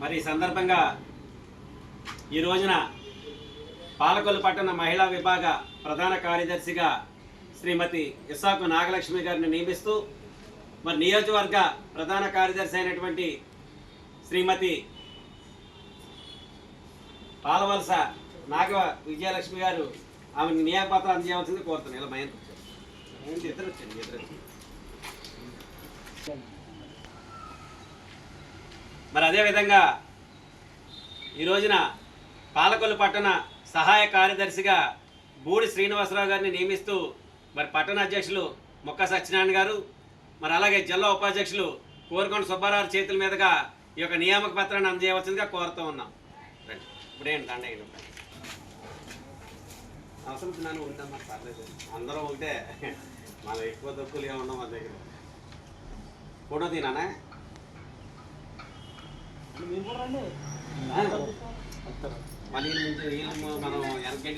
మరి ఈ సందర్భంగా ఈ రోజున పాలకొల్లు పట్టణ మహిళా విభాగ ప్రధాన కార్యదర్శిగా శ్రీమతి ఇస్సాకు నాగలక్ష్మి గారిని నియమిస్తూ మరి నియోజకవర్గ ప్రధాన కార్యదర్శి అయినటువంటి శ్రీమతి పాలవలస నాగ విజయలక్ష్మి గారు ఆమె నియామపత్రం అందజేయవలసింది కోరుతున్నాను. ఇలా మైన్ ఇద్దరు వచ్చండి. మరి అదేవిధంగా ఈ రోజున పాలకొల్లు పట్టణ సహాయ కార్యదర్శిగా బూడి శ్రీనివాసరావు గారిని నియమిస్తూ మరి పట్టణ అధ్యక్షులు మొక్క సత్యనారాయణ గారు మరి అలాగే జిల్లా ఉపాధ్యక్షులు కోరుకొండ సుబ్బారావు చేతుల మీదుగా ఈ యొక్క నియామక పత్రాన్ని అందజేయవలసిందిగా కోరుతూ ఉన్నాం. ఇప్పుడేంటి దండ అవసరం నన్ను ఉందమ్మా, పర్లేదు, అందరూ ఉంటే మన ఎక్కువ తక్కువలుగా ఉన్నాం మన దగ్గర. ఫోటో తీనానా మళ్ళీ నుంచి మనం వెనక్కి